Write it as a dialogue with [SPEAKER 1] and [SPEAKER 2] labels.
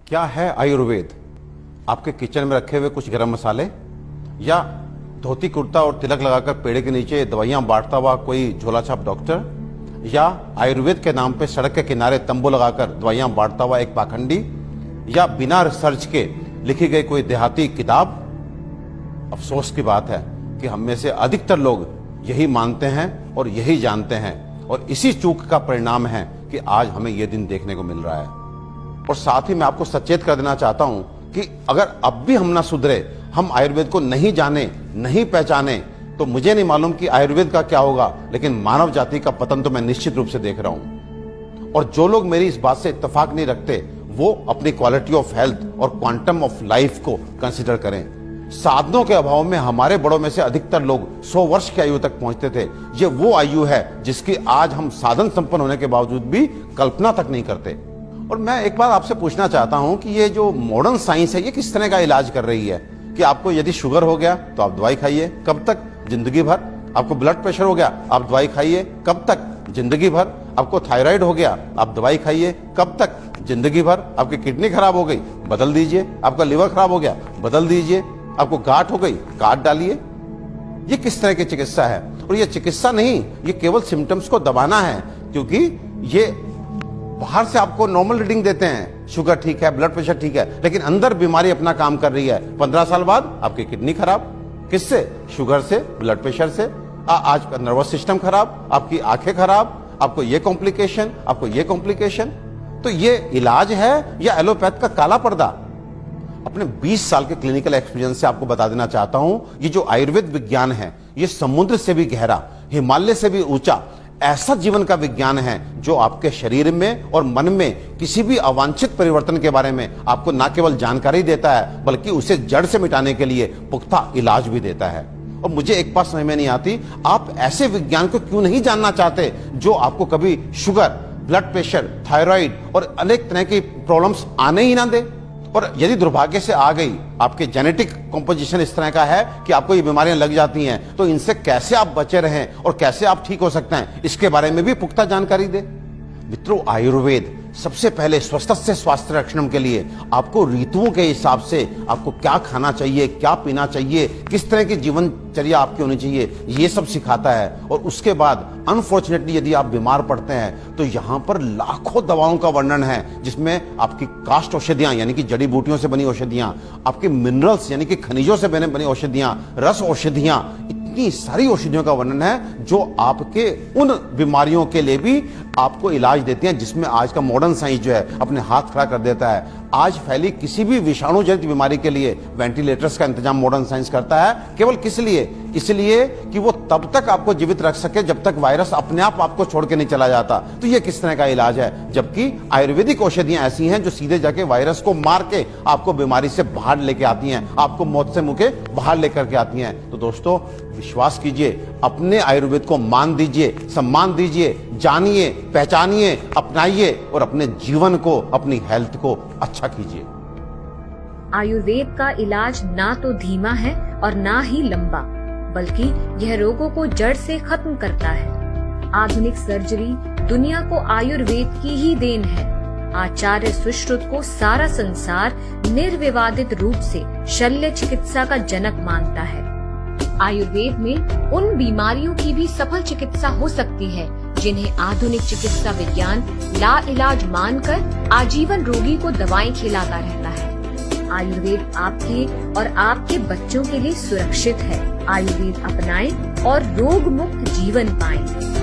[SPEAKER 1] क्या है आयुर्वेद? आपके किचन में रखे हुए कुछ गरम मसाले, या धोती कुर्ता और तिलक लगाकर पेड़ के नीचे दवाइयां बांटता हुआ कोई झोला छाप डॉक्टर, या आयुर्वेद के नाम पे सड़क के किनारे तंबू लगाकर दवाइयां बांटता हुआ एक पाखंडी, या बिना रिसर्च के लिखी गई कोई देहाती किताब? अफसोस की बात है कि हम में से अधिकतर लोग यही मानते हैं और यही जानते हैं, और इसी चूक का परिणाम है कि आज हमें यह दिन देखने को मिल रहा है। और साथ ही मैं आपको सचेत कर देना चाहता हूं कि अगर अब भी हम ना सुधरे, हम आयुर्वेद को नहीं जाने, नहीं पहचाने, तो मुझे नहीं मालूम कि आयुर्वेद का क्या होगा, लेकिन मानव जाति का पतन तो मैं निश्चित रूप से देख रहा हूं। और जो लोग मेरी इस बात से इत्तेफाक नहीं रखते, वो अपनी क्वालिटी ऑफ हेल्थ और क्वांटम ऑफ लाइफ को कंसिडर करें। साधनों के अभाव में हमारे बड़ों में से अधिकतर लोग 100 वर्ष की आयु तक पहुंचते थे। ये वो आयु है जिसकी आज हम साधन संपन्न होने के बावजूद भी कल्पना तक नहीं करते। और मैं एक बार आपसे पूछना चाहता हूं कि ये जो मॉडर्न साइंस है, ये किस तरह का इलाज कर रही है? कि आपको यदि शुगर हो गया तो आप दवाई खाइए, कब तक? जिंदगी भर। आपको ब्लड प्रेशर हो गया, आप दवाई खाइए, कब तक? जिंदगी भर। आपको थायराइड हो गया, आप दवाई खाइए, कब तक? जिंदगी भर। आपकी किडनी खराब हो गई, बदल दीजिए। आपका लिवर खराब हो गया, बदल दीजिए। आपको गांठ हो गई, काट डालिए। ये किस तरह की चिकित्सा है? और ये चिकित्सा नहीं, ये केवल सिम्टम्स को दबाना है, क्योंकि ये बाहर से आपको नॉर्मल रीडिंग देते हैं, शुगर ठीक है, ब्लड प्रेशर ठीक है, लेकिन अंदर बीमारी अपना काम कर रही है। 15 साल बाद आपकी किडनी खराब, किससे? शुगर से, ब्लड प्रेशर से। आज का नर्वस सिस्टम खराब, आपकी आंखें खराब, आपको ये कॉम्प्लिकेशन, आपको ये कॉम्प्लिकेशन। तो ये इलाज है या एलोपैथ का काला पर्दा? अपने 20 साल के क्लिनिकल एक्सपीरियंस से आपको बता देना चाहता हूं, ये जो आयुर्वेद विज्ञान है, ये समुद्र से भी गहरा, हिमालय से भी ऊंचा ऐसा जीवन का विज्ञान है जो आपके शरीर में और मन में किसी भी अवांछित परिवर्तन के बारे में आपको न केवल जानकारी देता है, बल्कि उसे जड़ से मिटाने के लिए पुख्ता इलाज भी देता है। और मुझे एक बात समझ में नहीं आती, आप ऐसे विज्ञान को क्यों नहीं जानना चाहते जो आपको कभी शुगर, ब्लड प्रेशर, थायराइड और अनेक तरह की प्रॉब्लम्स आने ही ना दे। और यदि दुर्भाग्य से आ गई, आपके जेनेटिक कॉम्पोजिशन इस तरह का है कि आपको ये बीमारियां लग जाती हैं, तो इनसे कैसे आप बचे रहें और कैसे आप ठीक हो सकते हैं, इसके बारे में भी पुख्ता जानकारी दे। मित्रों, आयुर्वेद सबसे पहले स्वस्थ से स्वास्थ्य रक्षण के लिए आपको ऋतुओं के हिसाब से आपको क्या खाना चाहिए, क्या पीना चाहिए, किस तरह की जीवनचर्या आपकी होनी चाहिए, ये सब सिखाता है। और उसके बाद अनफॉर्चुनेटली यदि आप बीमार पड़ते हैं तो यहाँ पर लाखों दवाओं का वर्णन है, जिसमें आपकी काष्ठ औषधियां यानी कि जड़ी बूटियों से बनी औषधियां, आपके मिनरल्स यानी कि खनिजों से बनी औषधियां, रस औषधियां, इतनी सारी औषधियों का वर्णन है जो आपके उन बीमारियों के लिए भी आपको इलाज देती हैं, जिसमें आज का मॉडर्न साइंस जो है अपने हाथ खड़ा कर देता है। आज फैली किसी भी विषाणु जनित बीमारी के लिए वेंटिलेटर्स का इंतजाम मॉडर्न साइंस करता है। केवल किस लिए? इसलिए कि वो तब तक आपको जीवित रख सके जब तक वायरस अपने आप आपको छोड़ के नहीं चला जाता। तो ये किस तरह का इलाज है? जबकि आयुर्वेदिक औषधियां ऐसी हैं जो सीधे जाके वायरस को मार के आपको बीमारी से बाहर लेके आती हैं, आपको मौत से मुंह के बाहर लेकर के आती हैं। तो दोस्तों, विश्वास कीजिए, अपने आयुर्वेद को मान दीजिए, सम्मान दीजिए, जानिए, पहचानिए, अपनाइए और अपने जीवन को, अपनी हेल्थ को अच्छा कीजिए।
[SPEAKER 2] आयुर्वेद का इलाज ना तो धीमा है और ना ही लंबा, बल्कि यह रोगों को जड़ से खत्म करता है। आधुनिक सर्जरी दुनिया को आयुर्वेद की ही देन है। आचार्य सुश्रुत को सारा संसार निर्विवादित रूप से शल्य चिकित्सा का जनक मानता है। आयुर्वेद में उन बीमारियों की भी सफल चिकित्सा हो सकती है जिन्हें आधुनिक चिकित्सा विज्ञान लाइलाज मानकर आजीवन रोगी को दवाएं खिलाता रहता है। आयुर्वेद आपके और आपके बच्चों के लिए सुरक्षित है। आयुर्वेद अपनाएं और रोग मुक्त जीवन पाएं।